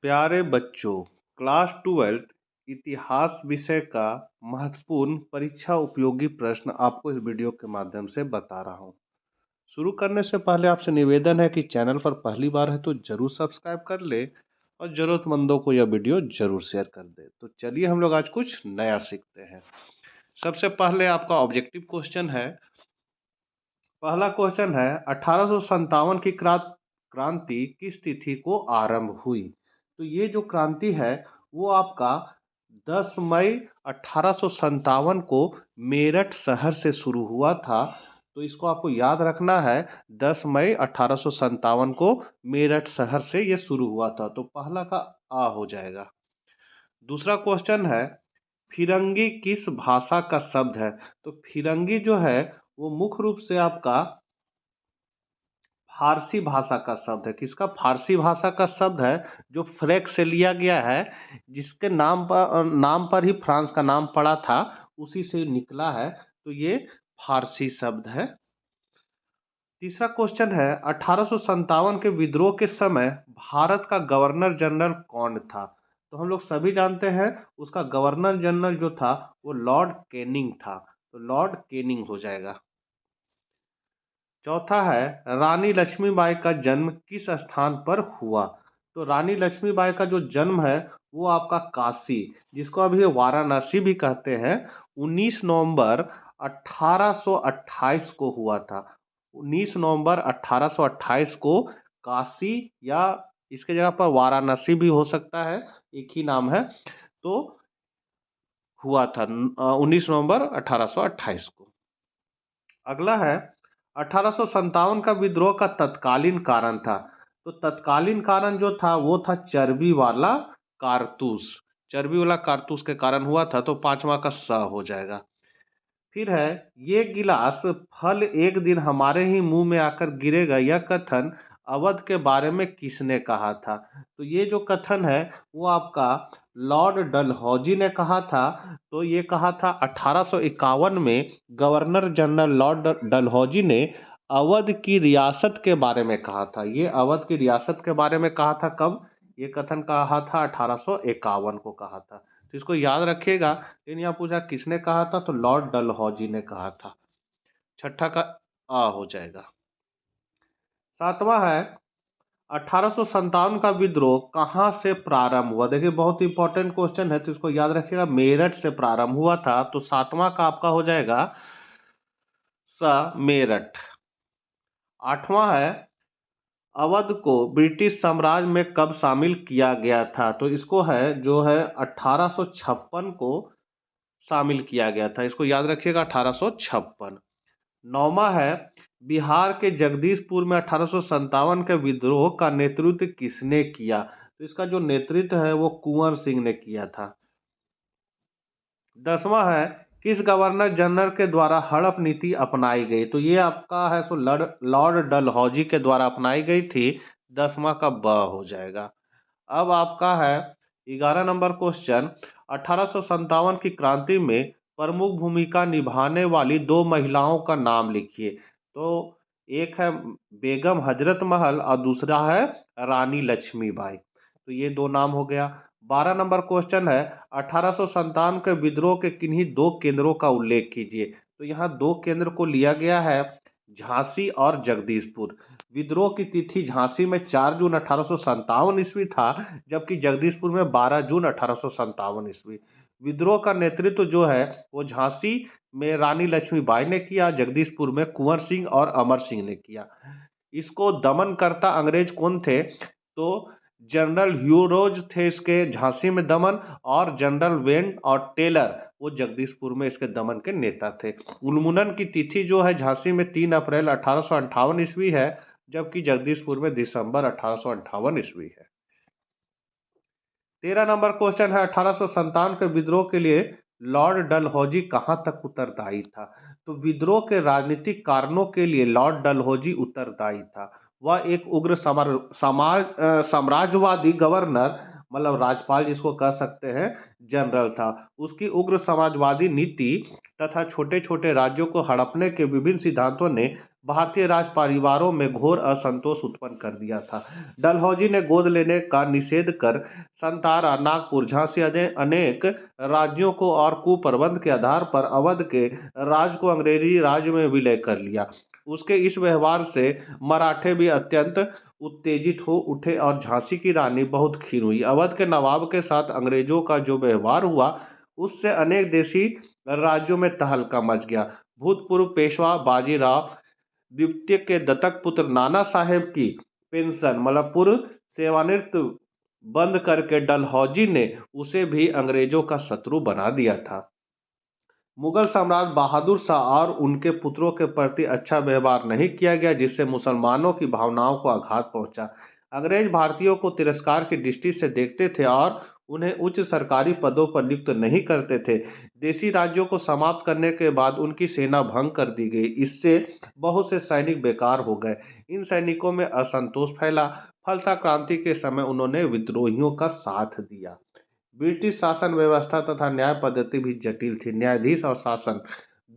प्यारे बच्चों, क्लास 12 इतिहास विषय का महत्वपूर्ण परीक्षा उपयोगी प्रश्न आपको इस वीडियो के माध्यम से बता रहा हूं। शुरू करने से पहले आपसे निवेदन है कि चैनल पर पहली बार है तो जरूर सब्सक्राइब कर ले और जरूरतमंदों को यह वीडियो जरूर शेयर कर दे। तो चलिए हम लोग आज कुछ नया सीखते हैं। सबसे पहले आपका ऑब्जेक्टिव क्वेश्चन है। पहला क्वेश्चन है 1857 की क्रांति किस तिथि को आरंभ हुई। तो ये जो क्रांति है वो आपका 10 मई 1857 को मेरठ शहर से शुरू हुआ था। तो इसको आपको याद रखना है, 10 मई 1857 को मेरठ शहर से ये शुरू हुआ था। तो पहला का आ हो जाएगा। दूसरा क्वेश्चन है, फिरंगी किस भाषा का शब्द है। तो फिरंगी जो है वो मुख्य रूप से आपका फारसी भाषा का शब्द है। किसका? फारसी भाषा का शब्द है, जो फ्रेंच से लिया गया है, जिसके नाम पर ही फ्रांस का नाम पड़ा था, उसी से निकला है। तो ये फारसी शब्द है। तीसरा क्वेश्चन है, 1857 के विद्रोह के समय भारत का गवर्नर जनरल कौन था। तो हम लोग सभी जानते हैं उसका गवर्नर जनरल जो था वो लॉर्ड कैनिंग था। तो लॉर्ड कैनिंग हो जाएगा। चौथा है, रानी लक्ष्मीबाई का जन्म किस स्थान पर हुआ। तो रानी लक्ष्मीबाई का जो जन्म है वो आपका काशी, जिसको अभी वाराणसी भी कहते हैं, 19 नवंबर 1828 को हुआ था। 19 नवंबर 1828 को काशी, या इसके जगह पर वाराणसी भी हो सकता है, एक ही नाम है, तो हुआ था 19 नवंबर 1828 को। अगला है, 1857 का विद्रोह का तत्कालीन कारण था। तो तत्कालीन कारण जो था वो था चर्बी वाला कारतूस। चर्बी वाला कारतूस के कारण हुआ था। तो पांचवा का स हो जाएगा। फिर है, ये गिलास फल एक दिन हमारे ही मुंह में आकर गिरेगा, यह कथन अवध के बारे में किसने कहा था। तो ये जो कथन है वो आपका लॉर्ड डलहौजी ने कहा था। तो ये कहा था 1851 में गवर्नर जनरल लॉर्ड डलहौजी ने अवध की रियासत के बारे में कहा था। ये अवध की रियासत के बारे में कहा था कब? ये कथन कहा था 1851 को कहा था। तो इसको याद रखिएगा। लेकिन यहाँ पूछा किसने कहा था, तो लॉर्ड डलहौजी ने कहा था। छठा का आ हो जाएगा। सातवां है, 1857 का विद्रोह कहाँ से प्रारंभ हुआ। देखिए बहुत इंपॉर्टेंट क्वेश्चन है, तो इसको याद रखिएगा। मेरठ से प्रारंभ हुआ था। तो सातवां का आपका हो जाएगा मेरठ। आठवां है, अवध को ब्रिटिश साम्राज्य में कब शामिल किया गया था। तो इसको है जो है 1856 को शामिल किया गया था। इसको याद रखिएगा, 1856। नौवां है, बिहार के जगदीशपुर में 1857 के विद्रोह का नेतृत्व किसने किया। तो इसका जो नेतृत्व है वो कुंवर सिंह ने किया था। 10वां है, किस गवर्नर जनरल के द्वारा हड़प नीति अपनाई गई। तो ये आपका है सो लॉर्ड डलहौजी के द्वारा अपनाई गई थी। 10वां का ब हो जाएगा। अब आपका है 11 नंबर क्वेश्चन, 1857 की क्रांति में प्रमुख भूमिका निभाने वाली दो महिलाओं का नाम लिखिए। तो एक है बेगम हजरत महल और दूसरा है रानी लक्ष्मीबाई। तो ये दो नाम हो गया। 12 नंबर क्वेश्चन है, 1857 के विद्रोह के किन्हीं दो केंद्रों का उल्लेख कीजिए। तो यहाँ दो केंद्र को लिया गया है, झांसी और जगदीशपुर। विद्रोह की तिथि झांसी में 4 जून 1857 ईस्वी था, जबकि जगदीशपुर में 12 जून 1857 ईस्वी। विद्रोह का नेतृत्व जो है वो झांसी में रानी लक्ष्मीबाई ने किया, जगदीशपुर में कुंवर सिंह और अमर सिंह ने किया। इसको दमनकर्ता अंग्रेज कौन थे? तो जनरल ह्यूरोज थे इसके झांसी में दमन, और जनरल वेन और टेलर वो जगदीशपुर में इसके दमन के नेता थे। उन्मूलन की तिथि जो है झांसी में 3 अप्रैल 1858 ईस्वी है, जबकि जगदीशपुर में दिसंबर 1858 ईस्वी है। 13 नंबर क्वेश्चन है, 1857 के विद्रोह के लिए लॉर्ड डलहौजी कहां तक उत्तरदायी था। तो विद्रोह के राजनीतिक कारणों के लिए लॉर्ड डलहौजी उत्तरदायी था। वह एक उग्र साम्राज्यवादी गवर्नर, मतलब राज्यपाल जिसको कह सकते हैं, जनरल था। उसकी उग्र समाजवादी नीति तथा छोटे छोटे राज्यों को हड़पने के विभिन्न सिद्धांतों ने भारतीय राज परिवारों में घोर असंतोष उत्पन्न कर दिया था। डलहौजी ने गोद लेने का निषेध कर संतारा, नागपुर, झांसी अनेक राज्यों को और कुप्रबंध के आधार पर अवध के राज को अंग्रेजी राज में विलय कर लिया। उसके इस व्यवहार से मराठे भी अत्यंत उत्तेजित हो उठे और झांसी की रानी बहुत खीन हुई। अवध के नवाब के साथ अंग्रेजों का जो व्यवहार हुआ, उससे अनेक देशी राज्यों में तहलका मच गया। भूतपूर्व पेशवा बाजीराव द्वितीय के दत्तक पुत्र नाना साहेब की पेंशन मतलब पूर्व सेवानिवृत्त बंद करके डलहौजी ने उसे भी अंग्रेजों का शत्रु बना दिया था। मुगल सम्राट बहादुर शाह और उनके पुत्रों के प्रति अच्छा व्यवहार नहीं किया गया, जिससे मुसलमानों की भावनाओं को आघात पहुंचा। अंग्रेज भारतीयों को तिरस्कार की दृष्टि से देखते थे और उन्हें उच्च सरकारी पदों पर नियुक्त नहीं करते थे। देशी राज्यों को समाप्त करने के बाद उनकी सेना भंग कर दी गई। इससे बहुत से सैनिक बेकार हो गए। इन सैनिकों में असंतोष फैला। फलता क्रांति के समय उन्होंने विद्रोहियों का साथ दिया। ब्रिटिश शासन व्यवस्था तथा न्याय पद्धति भी जटिल थी। न्यायाधीश और शासन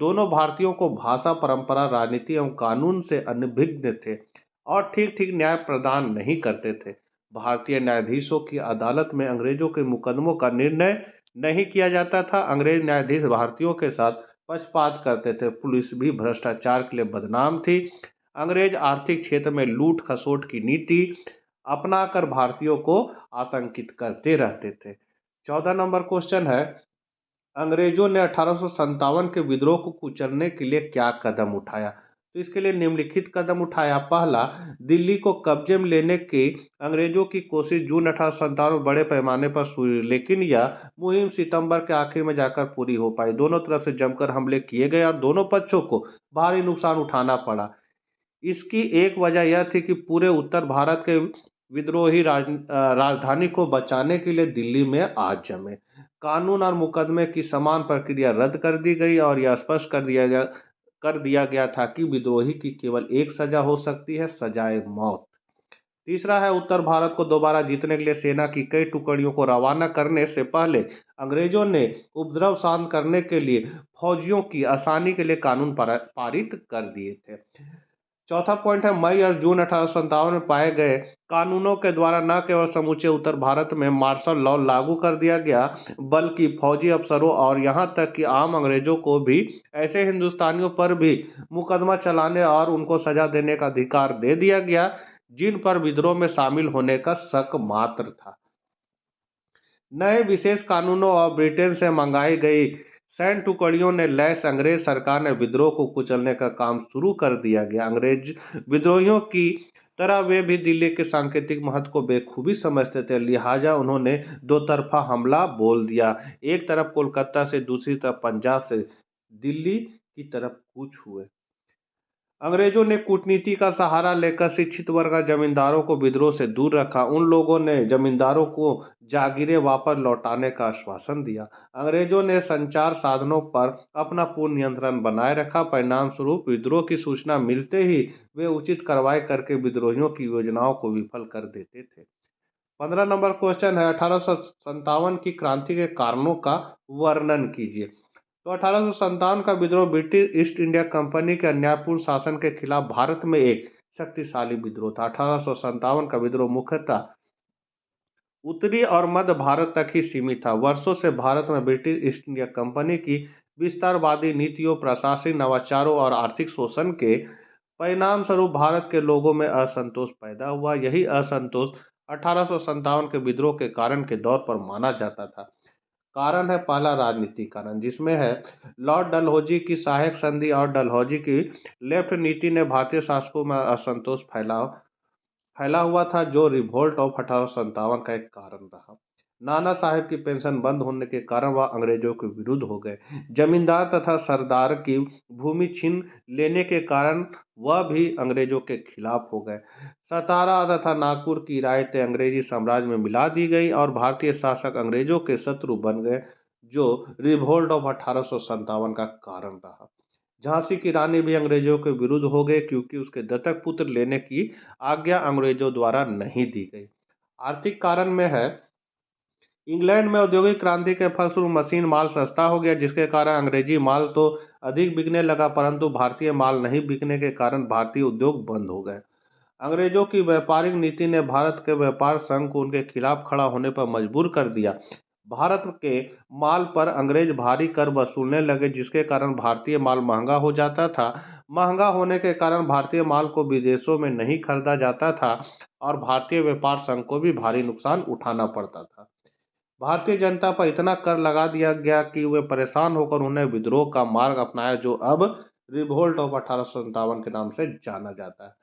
दोनों भारतीयों को भाषा, परंपरा, राजनीति एवं कानून से अनभिज्ञ थे और ठीक ठीक न्याय प्रदान नहीं करते थे। भारतीय न्यायाधीशों की अदालत में अंग्रेजों के मुकदमों का निर्णय नहीं किया जाता था। अंग्रेज न्यायाधीश भारतीयों के साथ पक्षपात करते थे। पुलिस भी भ्रष्टाचार के लिए बदनाम थी। अंग्रेज आर्थिक क्षेत्र में लूट खसोट की नीति अपनाकर भारतीयों को आतंकित करते रहते थे। 14 नंबर क्वेश्चन है, अंग्रेजों ने 1857 के विद्रोह को कुचलने के लिए क्या कदम उठाया? तो इसके लिए निम्नलिखित कदम उठाया। पहला, दिल्ली को कब्जे में लेने की अंग्रेजों की कोशिश जून 1857 में बड़े पैमाने पर शुरू, लेकिन यह मुहिम सितंबर के आखिर में जाकर पूरी हो पाई। दोनों तरफ से जमकर हमले किए गए और दोनों पक्षों को भारी नुकसान उठाना पड़ा। इसकी एक वजह यह थी कि पूरे उत्तर भारत के विद्रोही राजधानी को बचाने के लिए दिल्ली में आ जमे। कानून और मुकदमे की समान प्रक्रिया रद्द कर दी गई और यह स्पष्ट कर दिया गया था कि विद्रोही की केवल एक सजा हो सकती है, सजाए मौत। तीसरा है, उत्तर भारत को दोबारा जीतने के लिए सेना की कई टुकड़ियों को रवाना करने से पहले अंग्रेजों ने उपद्रव शांत करने के लिए फौजियों की आसानी के लिए कानून पारित कर दिए थे। चौथा पॉइंट है, मई और जून 1857 में पाए गए कानूनों के द्वारा न केवल समूचे उत्तर भारत में मार्शल लॉ लागू कर दिया गया, बल्कि फौजी अफसरों और यहां तक कि आम अंग्रेजों को भी ऐसे हिंदुस्तानियों पर भी मुकदमा चलाने और उनको सजा देने का अधिकार दे दिया गया जिन पर विद्रोह में शामिल होने का शक मात्र था। नए विशेष कानूनों और ब्रिटेन से मंगाई गई सैन्य टुकड़ियों ने लैस अंग्रेज सरकार ने विद्रोह को कुचलने का काम शुरू कर दिया गया। अंग्रेज विद्रोहियों की तरह वे भी दिल्ली के सांकेतिक महत्व को बेखूबी समझते थे, लिहाजा उन्होंने दो तरफा हमला बोल दिया। एक तरफ कोलकाता से, दूसरी तरफ पंजाब से दिल्ली की तरफ कूच हुए। अंग्रेजों ने कूटनीति का सहारा लेकर शिक्षित वर्ग और जमींदारों को विद्रोह से दूर रखा। उन लोगों ने जमींदारों को जागीरें वापस लौटाने का आश्वासन दिया। अंग्रेजों ने संचार साधनों पर अपना पूर्ण नियंत्रण बनाए रखा। परिणाम स्वरूप विद्रोह की सूचना मिलते ही वे उचित कार्रवाई करके विद्रोहियों की योजनाओं को विफल कर देते थे। 15 नंबर क्वेश्चन है, 1857 की क्रांति के कारणों का वर्णन कीजिए। तो 1857 का विद्रोह ब्रिटिश ईस्ट इंडिया कंपनी के अन्यायपूर्ण शासन के खिलाफ भारत में एक शक्तिशाली विद्रोह था। 1857 का विद्रोह मुख्यतः उत्तरी और मध्य भारत तक ही सीमित था। वर्षों से भारत में ब्रिटिश ईस्ट इंडिया कंपनी की विस्तारवादी नीतियों, प्रशासनिक नवाचारों और आर्थिक शोषण के परिणाम स्वरूप भारत के लोगों में असंतोष पैदा हुआ। यही असंतोष 1857 के विद्रोह के कारण के दौर पर माना जाता था। कारण है, पहला राजनीतिक कारण, जिसमें है लॉर्ड डलहौजी की सहायक संधि और डलहौजी की लेफ्ट नीति ने भारतीय शासकों में असंतोष फैला हुआ था, जो रिवोल्ट ऑफ 1857 का एक कारण रहा। नाना साहेब की पेंशन बंद होने के कारण वह अंग्रेजों के विरुद्ध हो गए। जमींदार तथा सरदार की भूमि छीन लेने के कारण वह भी अंग्रेजों के खिलाफ हो गए। सतारा तथा नागपुर की रियायतें अंग्रेजी साम्राज्य में मिला दी गई और भारतीय शासक अंग्रेजों के शत्रु बन गए, जो रिवोल्ट ऑफ 1857 का कारण रहा। झांसी की रानी भी अंग्रेजों के विरुद्ध हो गए, क्योंकि उसके दत्तक पुत्र लेने की आज्ञा अंग्रेजों द्वारा नहीं दी गई। आर्थिक कारण में है, इंग्लैंड में औद्योगिक क्रांति के फलस्वरूप मशीन माल सस्ता हो गया, जिसके कारण अंग्रेजी माल तो अधिक बिकने लगा, परंतु भारतीय माल नहीं बिकने के कारण भारतीय उद्योग बंद हो गए। अंग्रेजों की व्यापारिक नीति ने भारत के व्यापार संघ को उनके खिलाफ खड़ा होने पर मजबूर कर दिया। भारत के माल पर अंग्रेज भारी कर वसूलने लगे, जिसके कारण भारतीय माल महंगा हो जाता था। महंगा होने के कारण भारतीय माल को विदेशों में नहीं खरीदा जाता था और भारतीय व्यापार संघ को भी भारी नुकसान उठाना पड़ता था। भारतीय जनता पर इतना कर लगा दिया गया कि वे परेशान होकर उन्हें विद्रोह का मार्ग अपनाया, जो अब रिवोल्ट ऑफ 1857 के नाम से जाना जाता है।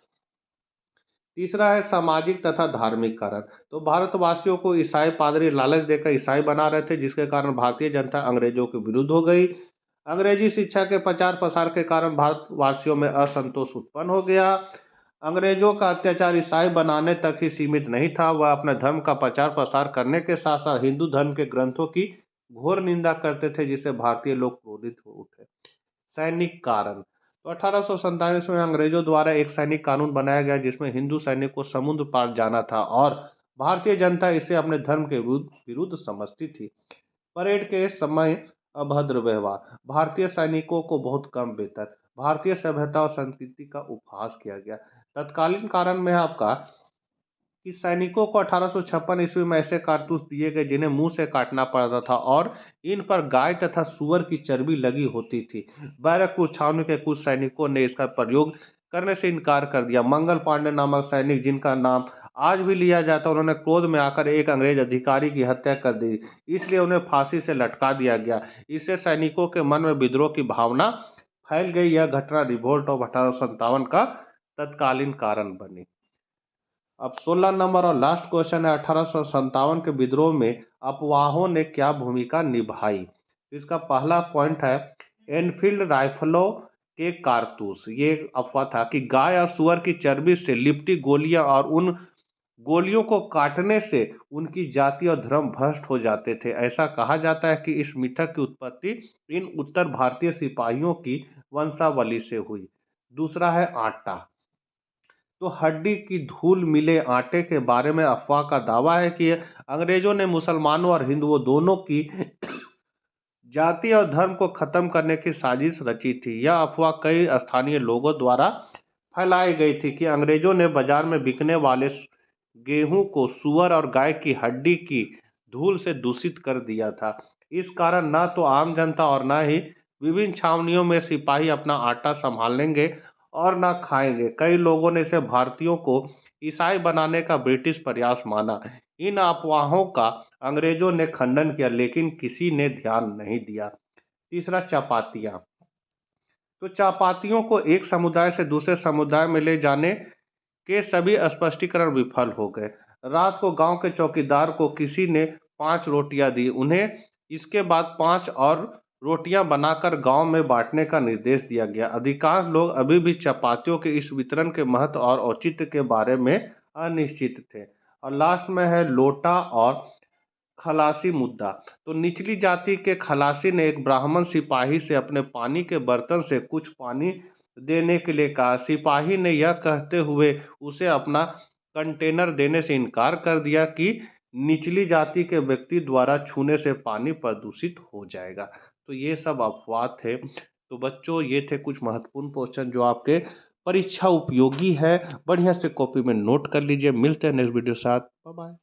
तीसरा है सामाजिक तथा धार्मिक कारण। तो भारतवासियों को ईसाई पादरी लालच देकर ईसाई बना रहे थे, जिसके कारण भारतीय जनता अंग्रेजों के विरुद्ध हो गई। अंग्रेजी शिक्षा के प्रचार प्रसार के कारण भारतवासियों में असंतोष उत्पन्न हो गया। अंग्रेजों का अत्याचार ईसाई बनाने तक ही सीमित नहीं था, वह अपने धर्म का प्रचार प्रसार करने के साथ साथ हिंदू धर्म के ग्रंथों की घोर निंदा करते थे, जिससे भारतीय लोग क्रोधित हो उठे। सैनिक कारण। तो 1847 में अंग्रेजों द्वारा एक सैनिक कानून बनाया गया, जिसमें हिंदू सैनिक को समुद्र पार जाना था और भारतीय जनता इसे अपने धर्म के विरुद्ध समझती थी। परेड के समय अभद्र व्यवहार। भारतीय सैनिकों को बहुत कम वेतन, भारतीय सभ्यता और संस्कृति का उपहास किया गया। तत्कालीन कारण में आपका कि सैनिकों को 1856 ईस्वी में ऐसे कारतूस दिए गए जिन्हें मुंह से काटना पड़ता था और इन पर गाय तथा सुअर की चर्बी लगी होती थी। बैरकपुर छावनी के कुछ सैनिकों ने इसका प्रयोग करने से इनकार कर दिया। मंगल पांडे नामक सैनिक, जिनका नाम आज भी लिया जाता है, उन्होंने क्रोध में आकर एक अंग्रेज अधिकारी की हत्या कर दी, इसलिए उन्हें फांसी से लटका दिया गया। इससे सैनिकों के मन में विद्रोह की भावना फैल गई। यह घटना रिवोल्ट ऑफ 1857 का तत्कालीन कारण बनी। अब 16 नंबर और लास्ट क्वेश्चन है, 1857 के विद्रोह में अफवाहों ने क्या भूमिका निभाई। इसका पहला पॉइंट है एनफील्ड राइफलों के कारतूस। ये अफवाह था कि गाय और सुअर की चर्बी से लिपटी गोलियां और उन गोलियों को काटने से उनकी जाति और धर्म भ्रष्ट हो जाते थे। ऐसा कहा जाता है कि इस मिथक की उत्पत्ति इन उत्तर भारतीय सिपाहियों की वंशावली से हुई। दूसरा है आटा। तो हड्डी की धूल मिले आटे के बारे में अफवाह का दावा है कि अंग्रेजों ने मुसलमानों और हिंदुओं दोनों की जाति और धर्म को खत्म करने की साजिश रची थी। यह अफवाह कई स्थानीय लोगों द्वारा फैलाई गई थी कि अंग्रेजों ने बाजार में बिकने वाले गेहूं को सुअर और गाय की हड्डी की धूल से दूषित कर दिया था। इस कारण न तो आम जनता और न ही विभिन्न छावनियों में सिपाही अपना आटा संभालेंगे और न खाएंगे। कई लोगों ने इसे भारतीयों को ईसाई बनाने का ब्रिटिश प्रयास माना। इन अफवाहों का अंग्रेजों ने खंडन किया, लेकिन किसी ने ध्यान नहीं दिया। तीसरा, चपातियाँ। तो चपातियों को एक समुदाय से दूसरे समुदाय में ले जाने के सभी स्पष्टीकरण विफल हो गए। रात को गांव के चौकीदार को किसी ने 5 रोटियां दी। उन्हें इसके बाद 5 और रोटियां बनाकर गांव में बांटने का निर्देश दिया गया। अधिकांश लोग अभी भी चपातियों के इस वितरण के महत्व और औचित्य के बारे में अनिश्चित थे। और लास्ट में है लोटा और खलासी मुद्दा। तो निचली जाति के खलासी ने एक ब्राह्मण सिपाही से अपने पानी के बर्तन से कुछ पानी देने के लिए कहा। सिपाही ने यह कहते हुए उसे अपना कंटेनर देने से इनकार कर दिया कि निचली जाति के व्यक्ति द्वारा छूने से पानी प्रदूषित हो जाएगा। तो ये सब अफवाह थे। तो बच्चों, ये थे कुछ महत्वपूर्ण क्वेश्चन जो आपके परीक्षा उपयोगी है। बढ़िया से कॉपी में नोट कर लीजिए। मिलते हैं नेक्स्ट वीडियो के साथ। Bye bye.